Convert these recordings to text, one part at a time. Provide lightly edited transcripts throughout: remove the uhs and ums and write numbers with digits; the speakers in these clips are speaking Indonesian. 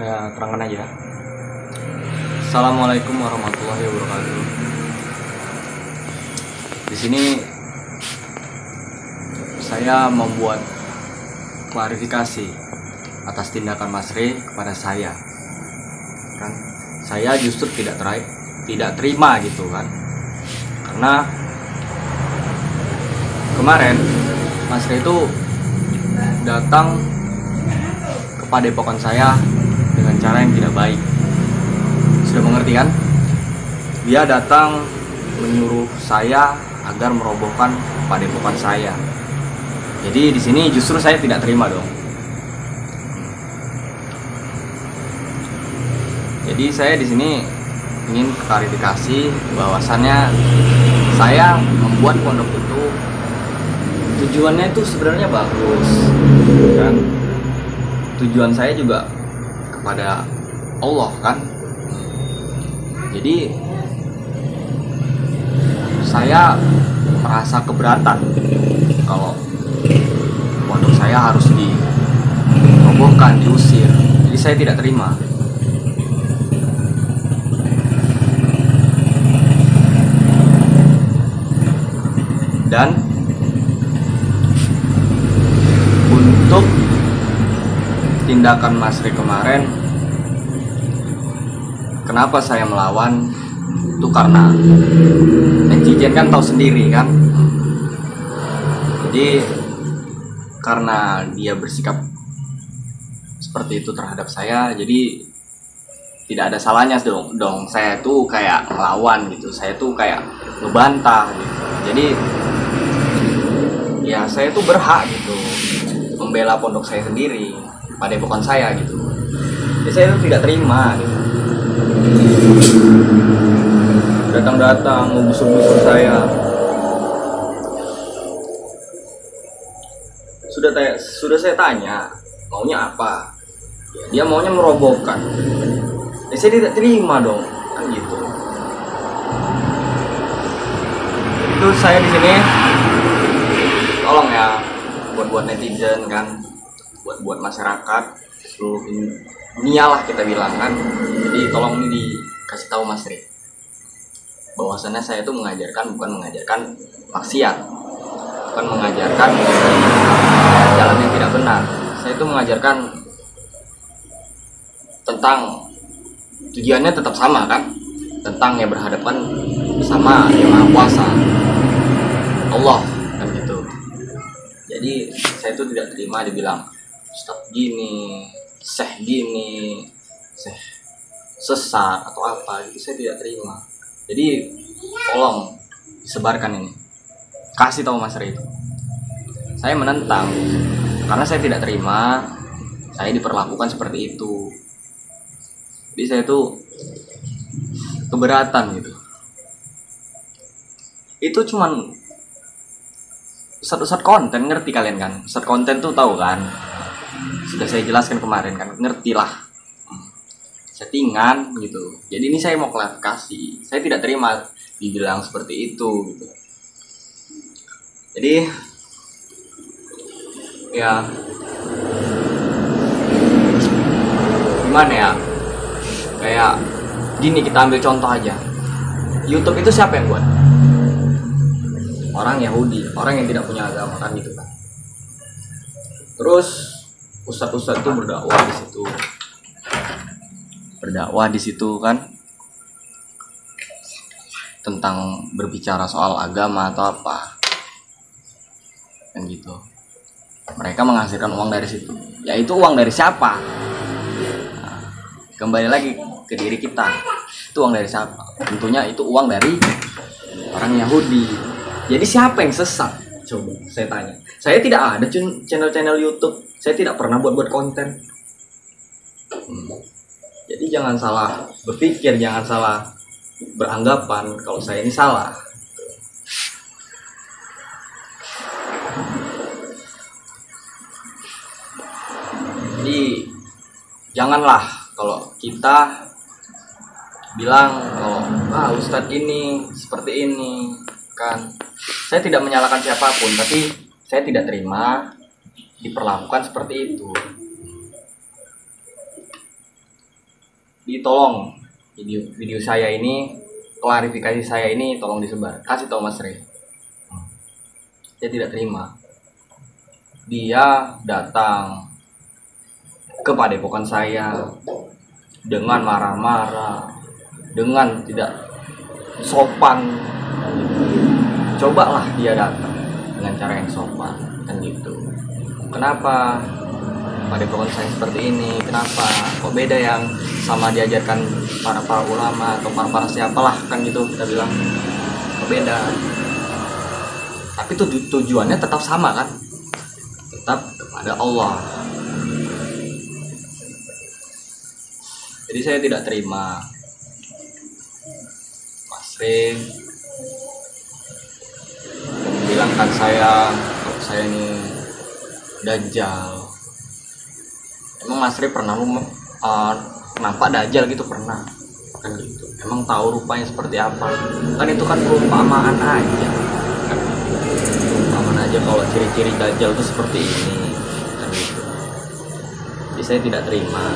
Saya terangkan aja. Assalamualaikum warahmatullahi wabarakatuh. Di sini saya membuat klarifikasi atas tindakan Mas Rey kepada saya. Kan saya justru tidak terima gitu kan. Karena kemarin Mas Rey itu datang ke padepokan saya dengan cara yang tidak baik. Sudah mengerti kan? Dia datang menyuruh saya agar merobohkan padepokan saya. Jadi di sini justru saya tidak terima dong. Jadi saya di sini ingin klarifikasi bahwasannya saya membuat pondok itu tujuannya itu sebenarnya bagus, kan? Tujuan saya juga kepada Allah, kan? Jadi saya merasa keberatan kalau pondok saya harus dirobohkan, diusir. Jadi saya tidak terima. Dan untuk tindakan Mas Rey kemarin, kenapa saya melawan? Itu karena netizen kan tahu sendiri kan. Jadi karena dia bersikap seperti itu terhadap saya, jadi tidak ada salahnya dong saya tuh kayak melawan gitu, saya tuh kayak ngebantah gitu. Jadi ya saya tuh berhak gitu membela pondok saya sendiri, padepokan saya gitu. Jadi saya tuh tidak terima gitu. Datang-datang membusuk-busuk saya. Sudah saya tanya maunya apa, dia maunya merobohkan. Ya saya tidak terima dong, kan gitu. Itu saya di sini tolong ya buat netizen kan, buat masyarakat seluruh dunia lah kita bilang kan. Jadi tolong ini dikasih tahu Mas Rey bahwasannya saya itu bukan mengajarkan maksiat, bukan mengajarkan jalan yang tidak benar. Saya itu mengajarkan tentang tujuannya tetap sama kan, tentang yang berhadapan sama Yang Maha Kuasa, Allah kan gitu. Jadi saya itu tidak terima dibilang ustaz gini, syekh gini, syekh sesat atau apa gitu. Saya tidak terima. Jadi tolong disebarkan ini, kasih tahu Mas Rey itu. Saya menentang karena saya tidak terima saya diperlakukan seperti itu. Jadi saya tuh keberatan gitu. Itu cuman Ustadz konten, ngerti kalian kan? Ustadz konten tuh tahu kan? Sudah saya jelaskan kemarin kan, ngerti lah. Settingan gitu. Jadi ini saya mau klarifikasi. Saya tidak terima dibilang seperti itu gitu. Jadi ya gimana ya? Kayak gini, kita ambil contoh aja. YouTube itu siapa yang buat? Orang Yahudi, orang yang tidak punya agama kan gitu kan. Terus ustadz-ustadz itu berdakwah di situ kan, tentang berbicara soal agama atau apa kan gitu. Mereka menghasilkan uang dari situ. Ya itu uang dari siapa? Nah, kembali lagi ke diri kita. Itu uang dari siapa? Tentunya itu uang dari orang Yahudi. Jadi siapa yang sesat? Coba saya tanya. Saya tidak ada channel YouTube. Saya tidak pernah buat konten. Jadi jangan salah berpikir, jangan salah beranggapan kalau saya ini salah. Jadi janganlah kalau kita bilang kalau ustadz ini seperti ini kan. Saya tidak menyalahkan siapapun, tapi saya tidak terima diperlakukan seperti itu. ditolong video saya ini, klarifikasi saya ini tolong disebar, kasih tahu Mas Rey. Dia tidak terima. Dia datang ke padepokan saya dengan marah-marah, dengan tidak sopan. Cobalah dia datang dengan cara yang sopan, kan gitu. Kenapa padepokan saya seperti ini? Kenapa kok beda yang sama diajarkan para ulama atau para siapalah, kan gitu kita bilang. Kok beda? Tapi tujuannya tetap sama kan? Tetap kepada Allah. Jadi saya tidak terima Mas Rey bilangkan saya kalau saya ini dajjal. Emang Mas Rey pernah nampak dajjal gitu? Pernah kan gitu. Emang tahu rupanya seperti apa? Kan itu kan perumpamaan aja kan, perumpamaan aja kalau ciri-ciri dajjal itu seperti ini kan gitu. Jadi saya tidak terima.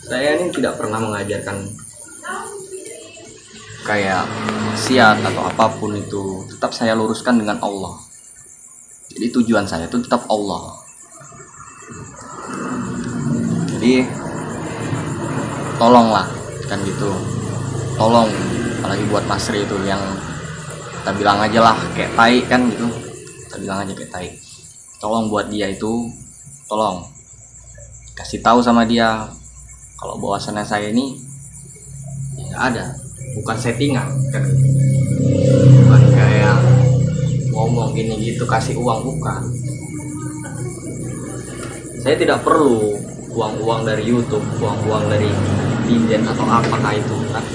Saya ini tidak pernah mengajarkan kayak maksiat atau apapun itu. Tetap saya luruskan dengan Allah. Jadi tujuan saya itu tetap Allah. Jadi tolonglah kan gitu. Tolong, apalagi buat Mas Rey itu yang kita bilang aja lah kayak tai kan gitu. Kita bilang aja kayak tai. Tolong buat dia itu, tolong kasih tahu sama dia kalau bahwasannya saya ini ya nggak ada, bukan settingan kan, bukan kayak ngomong gini gitu kasih uang, bukan. Saya tidak perlu uang dari YouTube, uang dari Dijen atau apakah itu kan,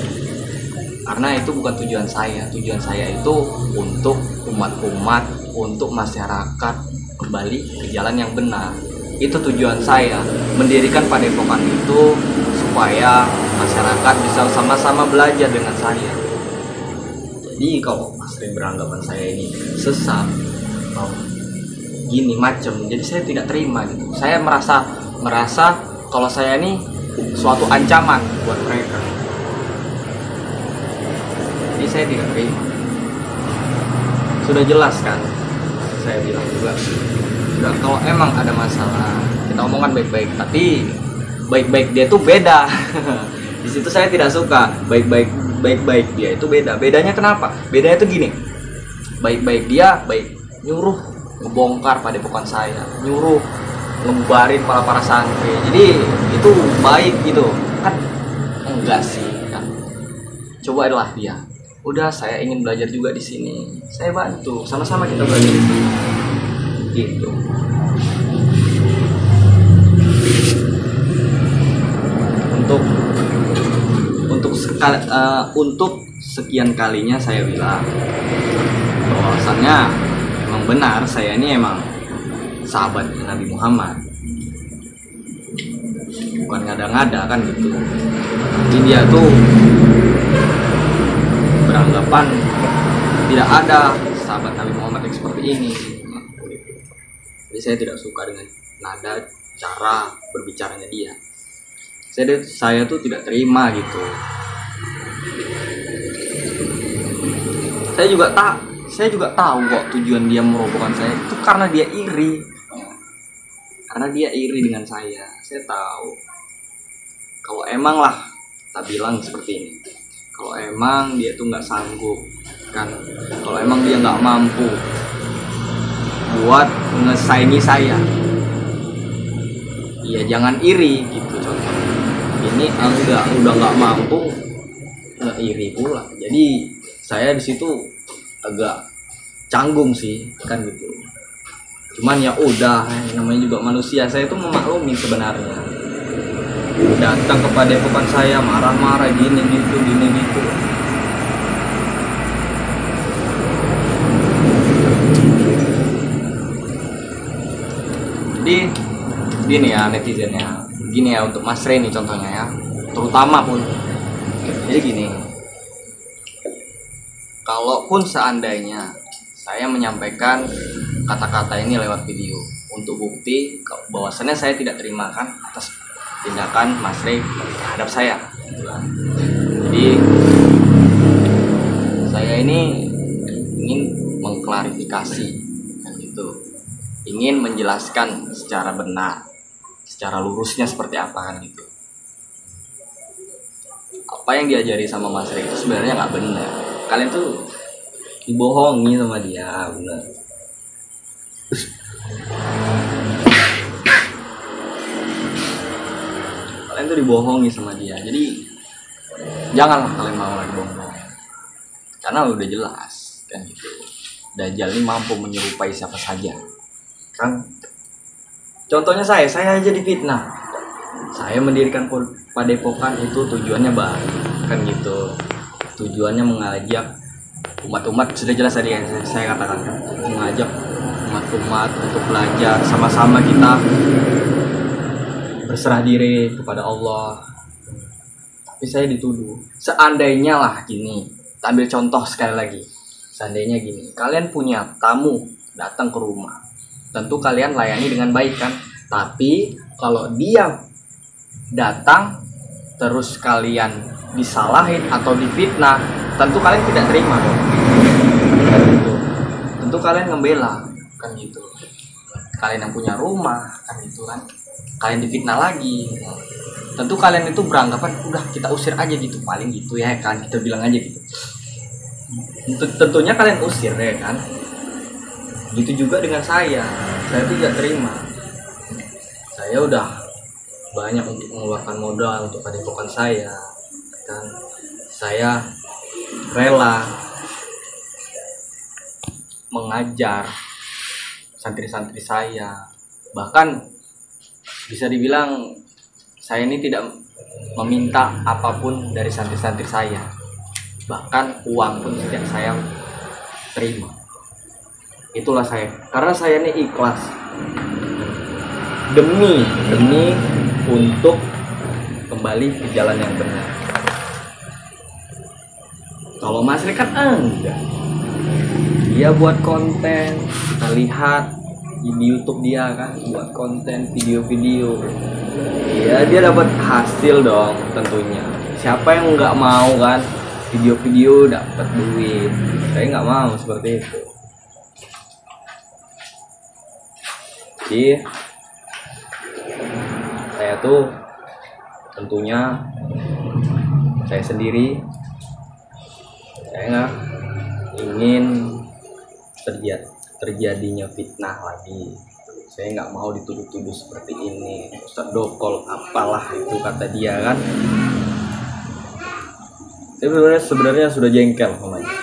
karena itu bukan tujuan saya. Tujuan saya itu untuk umat-umat, untuk masyarakat kembali ke jalan yang benar. Itu tujuan saya mendirikan padepokan itu, supaya masyarakat bisa sama-sama belajar dengan saya. Jadi kalau Mas Rey beranggapan saya ini sesat atau gini macem, jadi saya tidak terima gitu. Saya merasa kalau saya ini suatu ancaman buat mereka. Jadi saya tidak terima. Sudah jelas kan, saya bilang juga. Sudah, kalau emang ada masalah kita omongan baik-baik, tapi baik-baik dia tuh beda. Di situ saya tidak suka. Baik-baik dia itu beda. Bedanya kenapa? Bedanya tuh gini. Baik-baik dia baik nyuruh ngebongkar padepokan saya, nyuruh ngebarin para santri. Jadi itu baik gitu kan? Enggak sih kan. Coba adalah dia. Udah, saya ingin belajar juga di sini. Saya bantu, sama-sama kita belajar di sini. Gitu. Untuk sekian kalinya saya bilang bahwasannya emang benar saya ini emang sahabat Nabi Muhammad, bukan ngada-ngada kan gitu. Jadi dia tuh beranggapan tidak ada sahabat Nabi Muhammad yang seperti ini. Jadi saya tidak suka dengan nada cara berbicaranya dia. Saya tuh tidak terima gitu. Saya juga tahu kok tujuan dia merobohkan saya itu karena dia iri. Karena dia iri dengan saya. Saya tahu. Kalau emang lah kita bilang seperti ini. Kalau emang dia tuh nggak sanggup kan, kalau emang dia nggak mampu buat ngesaingi saya, ya jangan iri gitu contohnya. Ini udah nggak mampu, iri pula. Jadi saya di situ agak canggung sih kan gitu. Cuman ya udah, namanya juga manusia, saya tuh memaklumi sebenarnya. Datang kepada padepokan saya marah-marah gini gitu. Jadi gini ya netizennya, gini ya untuk Mas Rey nih contohnya ya, terutama pun. Jadi gini, kalaupun seandainya saya menyampaikan kata-kata ini lewat video untuk bukti bahwasannya saya tidak terima kan atas tindakan Mas Rey terhadap saya gitu kan. Jadi saya ini ingin mengklarifikasi kan gitu, ingin menjelaskan secara benar, secara lurusnya seperti apa kan gitu. Apa yang diajari sama Mas Rey itu sebenarnya nggak benar. Kalian tuh dibohongi sama dia, benar. Kalian tuh dibohongi sama dia. Jadi janganlah kalian mau lagi bohong. Karena udah jelas kan gitu. Dajjal ini mampu menyerupai siapa saja. Kan contohnya saya aja difitnah. Saya mendirikan padepokan itu tujuannya baik kan gitu. Tujuannya mengajak umat-umat, sudah jelas tadi yang saya katakan kan, mengajak umat-umat untuk belajar sama-sama kita berserah diri kepada Allah. Tapi saya dituduh, seandainya lah gini, ambil contoh sekali lagi, seandainya gini, kalian punya tamu datang ke rumah, tentu kalian layani dengan baik kan. Tapi kalau dia datang terus kalian disalahin atau difitnah, tentu kalian tidak terima dong. Tentu kalian membela kan gitu. Kalian yang punya rumah kan gitu kan, kalian difitnah lagi, tentu kalian itu beranggapan udah kita usir aja gitu, paling gitu ya kan, kita bilang aja gitu. Tentunya kalian usir ya kan. Gitu juga dengan saya tidak terima. Saya udah banyak untuk mengeluarkan modal untuk padepokan saya kan. Saya rela mengajar santri-santri saya, bahkan bisa dibilang saya ini tidak meminta apapun dari santri-santri saya, bahkan uang pun tidak saya terima. Itulah saya, karena saya ini ikhlas demi untuk kembali ke jalan yang benar. Kalau Mas Rey kan enggak, dia buat konten, kita lihat di YouTube dia kan buat konten video-video, ya dia dapat hasil dong tentunya. Siapa yang nggak mau kan video-video dapat duit? Saya nggak mau seperti itu. Jadi saya tuh tentunya saya sendiri, saya nggak ingin terjadinya fitnah lagi. Saya nggak mau dituduh-tuduh seperti ini, Ustaz Dokol apalah itu kata dia kan. Saya sebenarnya sudah jengkel namanya.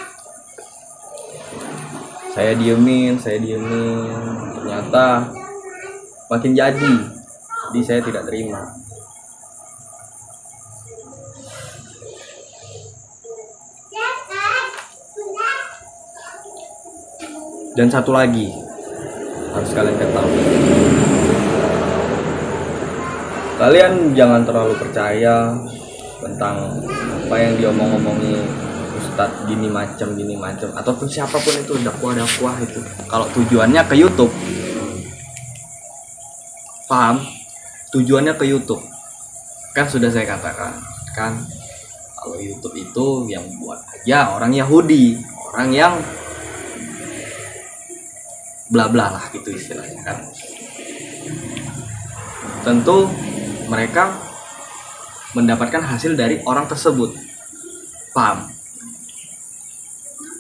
Saya diemin, ternyata makin jadi saya tidak terima. Dan satu lagi harus kalian ketahui, kalian jangan terlalu percaya tentang apa yang diomong-omongi Ustadz gini macam ataupun siapapun itu, dakwah itu. Kalau tujuannya ke YouTube, paham? Tujuannya ke YouTube kan sudah saya katakan kan, kalau YouTube itu yang buat aja orang Yahudi, orang yang bla bla lah gitu istilahnya kan. Tentu mereka mendapatkan hasil dari orang tersebut, paham?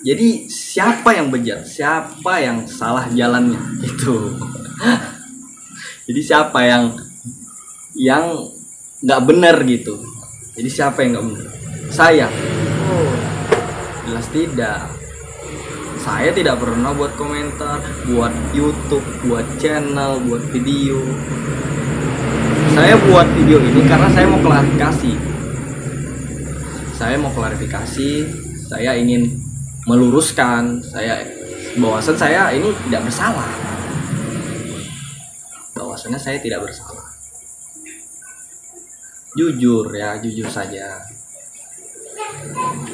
Jadi siapa yang bejat, siapa yang salah jalannya itu. Jadi siapa yang nggak benar gitu. Jadi siapa yang nggak benar? Saya? Oh, jelas tidak. Saya tidak pernah buat komentar, buat YouTube, buat channel, buat video. Saya buat video ini karena saya mau klarifikasi. Saya ingin meluruskan bahwasan saya ini tidak bersalah. Bahwasannya saya tidak bersalah. Jujur saja.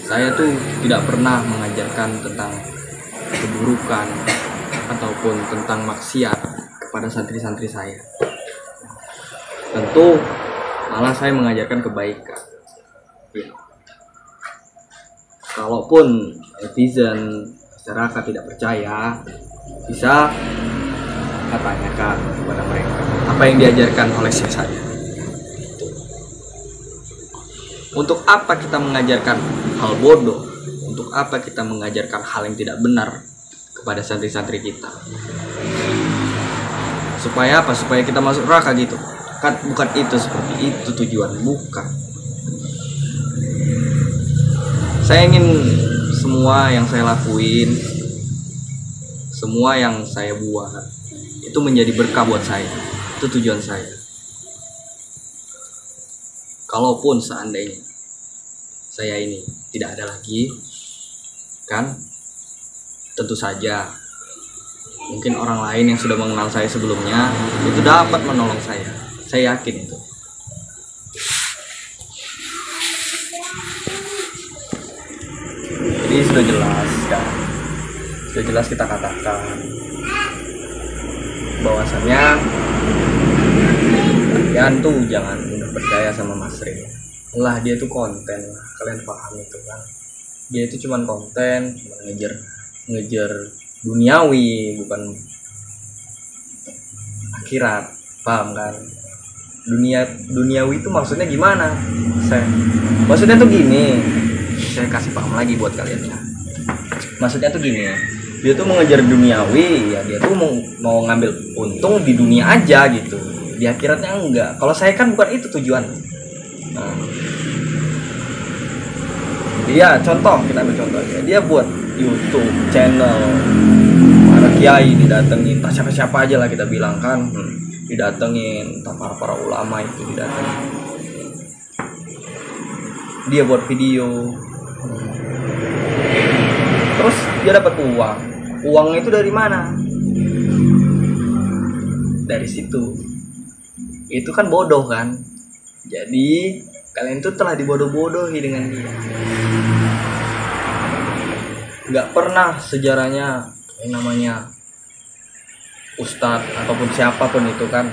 Saya tuh tidak pernah mengajarkan tentang keburukan ataupun tentang maksiat kepada santri-santri saya. Tentu malah saya mengajarkan kebaikan. Ya. Kalaupun netizen masyarakat tidak percaya, bisa tanyakan kepada mereka apa yang diajarkan oleh saya. Untuk apa kita mengajarkan hal bodoh? Untuk apa kita mengajarkan hal yang tidak benar kepada santri-santri kita? Supaya apa? Supaya kita masuk neraka gitu. Kan bukan itu, seperti itu tujuan, bukan. Saya ingin semua yang saya lakuin, semua yang saya buat itu menjadi berkah buat saya. Itu tujuan saya. Kalaupun seandainya saya ini tidak ada lagi, kan tentu saja mungkin orang lain yang sudah mengenal saya sebelumnya itu dapat menolong saya yakin itu. Jadi sudah jelas kan, sudah jelas kita katakan bahwasannya kalian tuh jangan mudah percaya sama Mas Rin lah, dia tuh konten lah, kalian paham itu kan, dia itu cuman konten, cuman ngejar duniawi, bukan akhirat, paham kan? Duniawi itu maksudnya gimana? Maksudnya tuh gini, saya kasih paham lagi buat kalian ya. Maksudnya tuh gini, dia tuh mengejar duniawi, ya dia tuh mau ngambil untung di dunia aja gitu, di akhiratnya enggak. Kalau saya kan bukan itu tujuan. Dia contoh, kita ambil contoh aja, dia buat YouTube channel, para kiai didatengin, siapa aja lah kita bilang kan, didatengin, para ulama itu didatengin. Dia buat video, terus dia dapat uang. Uangnya itu dari mana? Dari situ. Itu kan bodoh kan? Jadi kalian itu telah dibodoh-bodohi dengan dia. Nggak pernah sejarahnya yang namanya ustadz ataupun siapapun itu kan,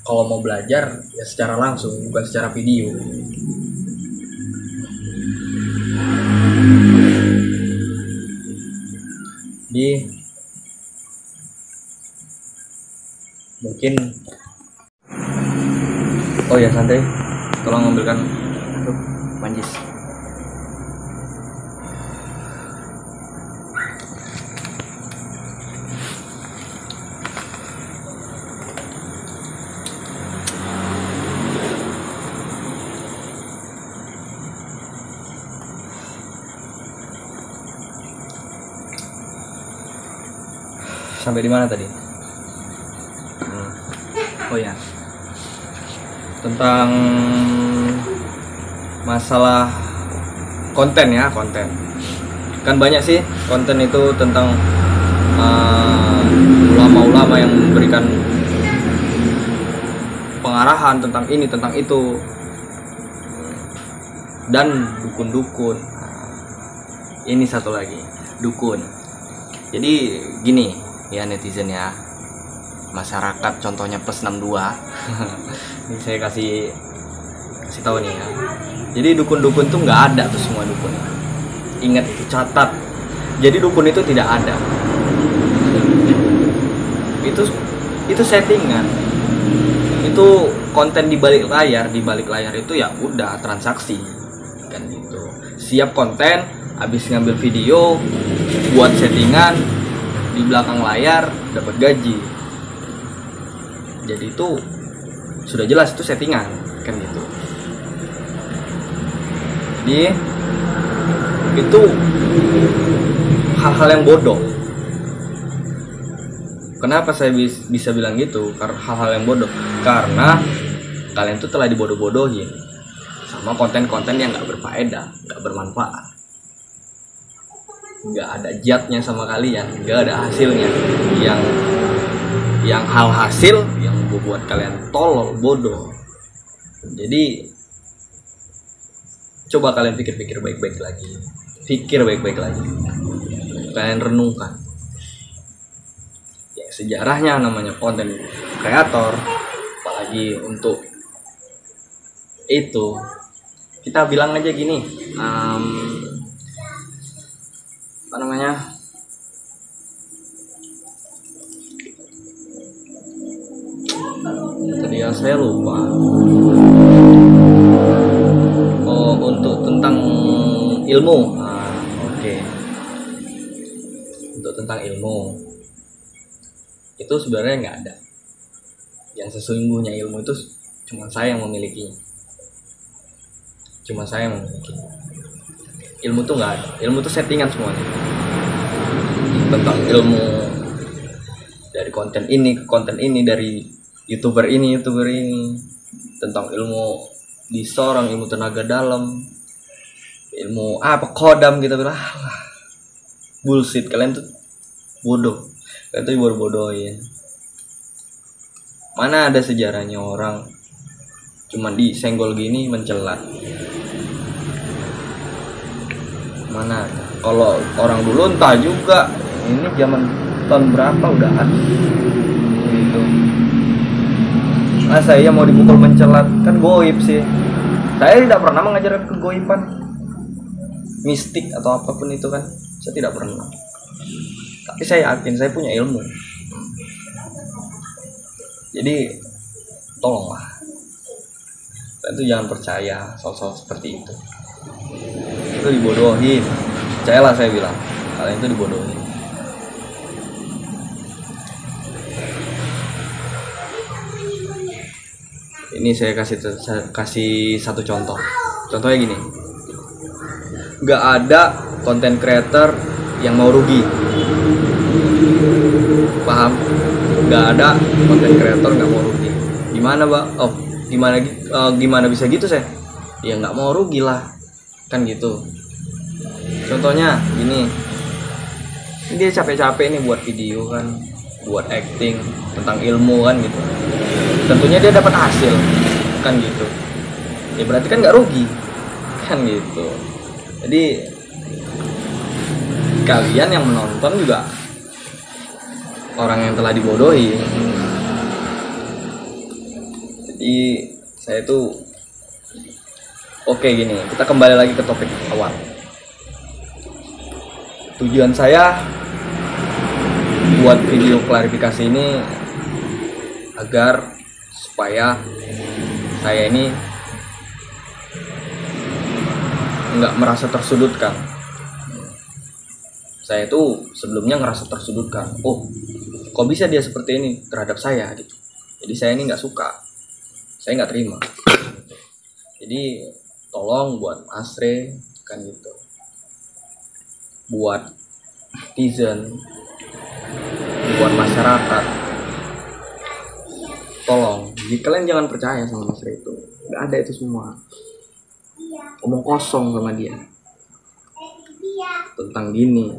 kalau mau belajar ya secara langsung, bukan secara video. Jadi mungkin ya santai, tolong ambilkan itu manjis. Sampai di mana tadi? Oh ya, tentang masalah konten ya, konten kan banyak sih konten itu tentang ulama-ulama yang memberikan pengarahan tentang ini tentang itu, dan dukun-dukun. Ini satu lagi, dukun. Jadi gini ya netizen ya, masyarakat contohnya plus 62. Ini saya kasih tahu nih ya. Jadi dukun-dukun tuh nggak ada tuh, semua dukun. Ingat itu, catat. Jadi dukun itu tidak ada. Itu settingan. Itu konten di balik layar. Di balik layar itu ya udah transaksi kan gitu. Siap konten, habis ngambil video, buat settingan di belakang layar, dapat gaji. Jadi itu sudah jelas itu settingan kan gitu. Jadi itu hal-hal yang bodoh. Kenapa saya bisa bilang gitu? Karena hal-hal yang bodoh. Karena kalian tuh telah dibodoh-bodohin sama konten-konten yang nggak berfaedah, nggak bermanfaat, nggak ada jatnya sama kalian, nggak ada hasilnya. Yang hal hasil yang membuat kalian tolol, bodoh. Jadi coba kalian pikir-pikir baik-baik lagi, kalian renungkan. Ya sejarahnya namanya konten kreator, apalagi untuk itu kita bilang aja gini, apa namanya, tadi ya saya lupa. Oh, untuk tentang ilmu. Oke. Untuk tentang ilmu itu sebenarnya nggak ada. Yang sesungguhnya ilmu itu cuma saya yang memilikinya. Cuma saya yang memiliki. Ilmu tuh nggak ada. Ilmu tuh settingan semuanya. Tentang ilmu dari konten ini ke konten ini, dari youtuber ini, tentang ilmu di seorang, ilmu tenaga dalam, ilmu apa kodam gitu, bilang bullshit, kalian tuh bodoh, kalian tuh bodoh-bodohin. Mana ada sejarahnya orang cuman disenggol gini mencelat? Mana ada? Kalau orang dulu entah juga, ini zaman tahun berapa udahan gitu. Saya mau dipukul mencelat, kan goib sih. Saya tidak pernah mengajarkan kegoiban, mistik atau apapun itu kan, saya tidak pernah. Tapi saya yakin saya punya ilmu. Jadi tolonglah, kalian tuh jangan percaya soal-soal seperti itu. Itu dibodohin. Percayalah, saya bilang, kalian itu dibodohin. Ini saya kasih satu contoh. Contohnya gini, nggak ada content creator yang mau rugi, paham? Nggak ada content creator nggak mau rugi. Gimana, Pak? Oh, gimana bisa gitu saya? Ya nggak mau rugi lah, kan gitu. Contohnya gini, dia capek-capek nih buat video kan, buat acting tentang ilmu kan gitu. Tentunya dia dapat hasil kan gitu. Ya berarti kan nggak rugi kan gitu. Jadi kalian yang menonton juga orang yang telah dibodohi. Jadi saya tuh oke, gini, kita kembali lagi ke topik awal. Tujuan saya buat video klarifikasi ini agar supaya saya ini nggak merasa tersudutkan. Saya tuh sebelumnya ngerasa tersudutkan. Oh, kok bisa dia seperti ini terhadap saya gitu. Jadi saya ini nggak suka, saya nggak terima. Jadi tolong buat Asre kan gitu, buat netizen, buat masyarakat, tolong, jadi kalian jangan percaya sama Mas itu. Nggak ada itu semua, omong kosong sama dia tentang gini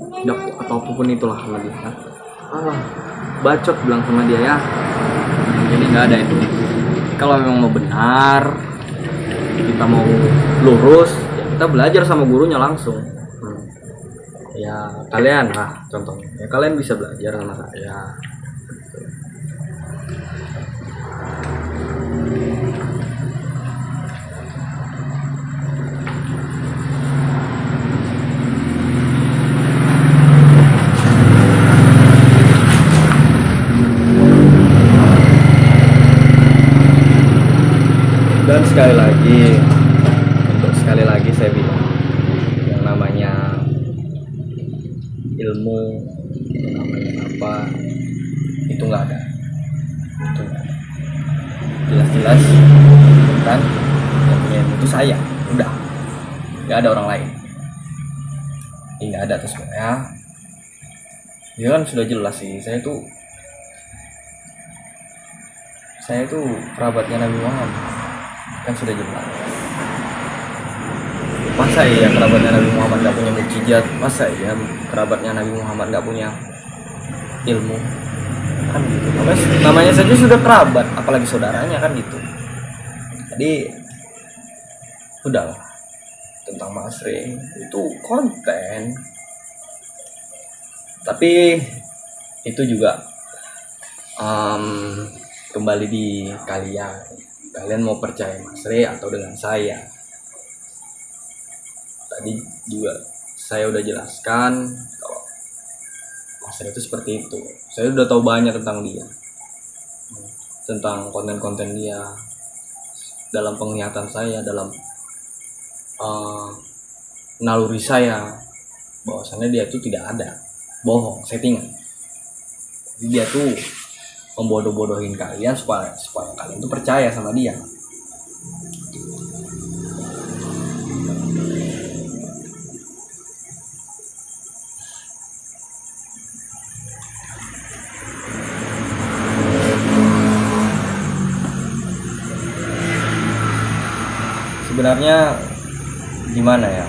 atau apapun itulah sama dia. Bacot bilang sama dia ya. Jadi nggak ada itu. Kalau memang mau benar, kita mau lurus, ya kita belajar sama gurunya langsung. Ya kalian lah contohnya, ya kalian bisa belajar sama saya. Dan sekali lagi saya bilang, yang namanya ilmu, yang namanya apa, itu nggak ada. Jelas-jelas kan yang punya ilmu itu saya, udah, nggak ada orang lain. Ini nggak ada atas saya. Dia kan sudah jelas sih, saya tuh kerabatnya Nabi Muhammad, kan sudah jelas. Masa ya kerabatnya Nabi Muhammad gak punya mukjizat? Masa ya kerabatnya Nabi Muhammad gak punya ilmu? Kan gitu. Namanya saja sudah kerabat, apalagi saudaranya kan gitu. Jadi udahlah, tentang Mas Ring itu konten, tapi itu juga kembali di kalian kalian mau percaya Mas Re atau dengan saya. Tadi juga saya udah jelaskan kalau Mas Re itu seperti itu. Saya udah tahu banyak tentang dia, tentang konten-konten dia, dalam penglihatan saya, dalam naluri saya, bahwasannya dia itu tidak ada, bohong, settingan. Dia tuh membodoh-bodohin kalian supaya kalian tuh percaya sama dia. Sebenarnya gimana ya,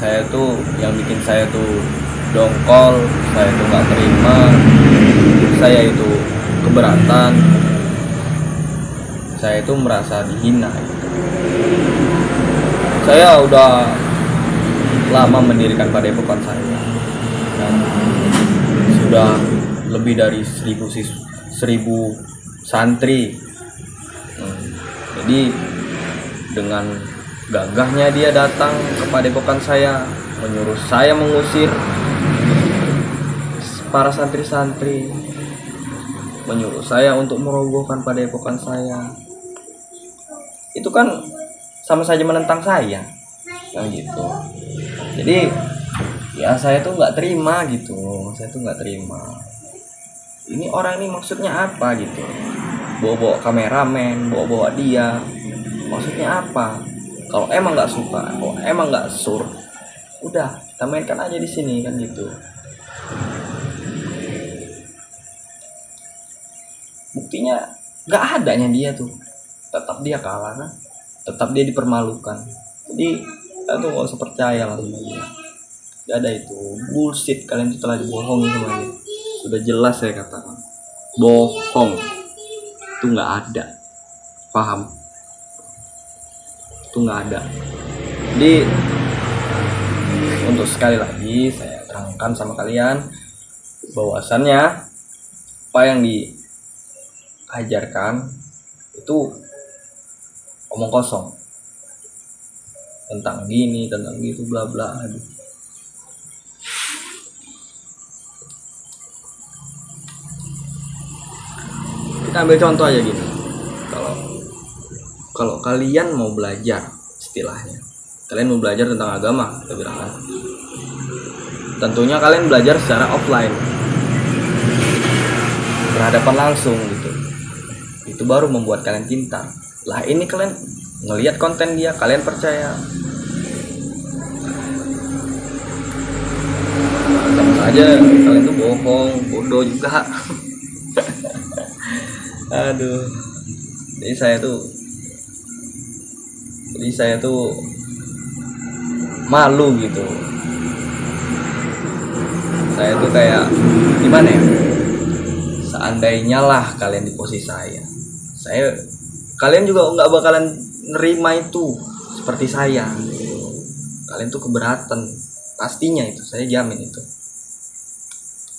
saya tuh yang bikin saya tuh dongkol, saya tuh nggak terima, saya itu keberatan, saya itu merasa dihina gitu. Saya udah lama mendirikan padepokan saya dan sudah lebih dari 1000 santri. Jadi dengan gagahnya dia datang ke padepokan saya, menyuruh saya mengusir para santri-santri, menyuruh saya untuk merobohkan padepokan saya. Itu kan sama saja menentang saya, yang gitu. Jadi ya saya tuh nggak terima gitu, saya tuh nggak terima. Ini orang ini maksudnya apa gitu? Bawa-bawa kameramen, bawa-bawa dia, maksudnya apa? Kalau emang nggak suka, kalau emang nggak sur, udah kita mainkan aja di sini kan gitu. Buktinya nggak adanya dia tuh, tetap dia kalah kan, tetap dia dipermalukan. Jadi kita tuh nggak usah percaya lah sama dia. Gak ada itu, bullshit, kalian tuh telah dibohongi sama dia. Sudah jelas saya katakan, bohong itu nggak ada, paham? Itu nggak ada. Jadi untuk sekali lagi saya terangkan sama kalian bahwasannya apa yang diajarkan itu omong kosong, tentang gini, tentang gitu, bla bla. Aduh. Kita ambil contoh aja gini. Kalau kalian mau belajar, istilahnya kalian mau belajar tentang agama, kita bilang kan, tentunya kalian belajar secara offline, berhadapan langsung gitu. Itu baru membuat kalian pintar. Lah ini kalian ngelihat konten dia, kalian percaya, sama saja kalian tuh bohong, bodoh juga. Aduh. Jadi saya tuh malu gitu. Saya tuh kayak gimana ya? Seandainya lah kalian di posisi kalian juga nggak bakalan nerima itu seperti saya. Kalian tuh keberatan, pastinya itu, saya jamin itu.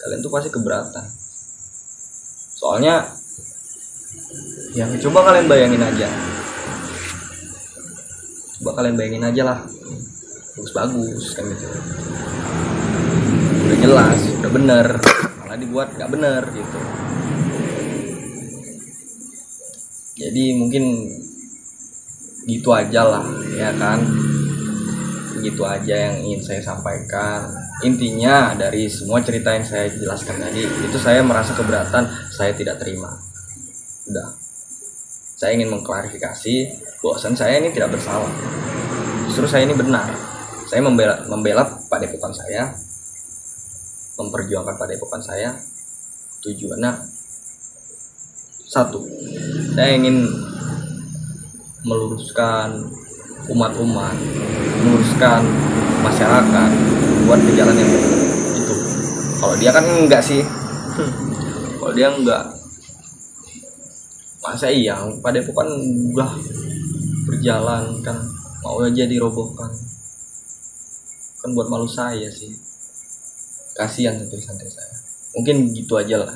Kalian tuh pasti keberatan. Soalnya ya coba kalian bayangin aja. Coba kalian bayangin aja lah, bagus kan gitu, udah jelas, udah bener, malah dibuat nggak bener gitu. Jadi mungkin gitu aja lah ya kan, gitu aja yang ingin saya sampaikan. Intinya dari semua cerita yang saya jelaskan tadi itu, saya merasa keberatan, saya tidak terima. Udah, saya ingin mengklarifikasi bahwasan saya ini tidak bersalah, justru saya ini benar. Saya membela padepokan saya, memperjuangkan padepokan saya. Tujuannya satu, saya ingin meluruskan umat-umat, meluruskan masyarakat buat ke jalan yang benar. Itu kalau dia kan enggak sih. Kalau dia enggak, masa iya padepokan udah berjalan kan mau aja dirobohkan, kan buat malu saya sih. Kasihan santri-santri saya. Mungkin gitu aja lah,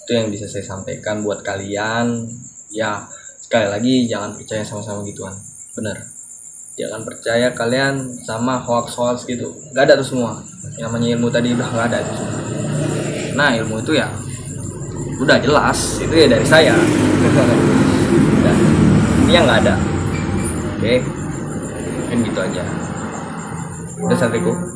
itu yang bisa saya sampaikan buat kalian ya. sekali lagi jangan percaya sama gituan, bener. Jangan percaya kalian sama hoax gitu, nggak ada tuh semua. Yang namanya ilmu tadi udah nggak ada itu semua. Nah ilmu itu ya udah jelas, itu ya dari saya. Udah, ini yang nggak ada. Oke, mungkin gitu aja. Udah, Assalamualaikum.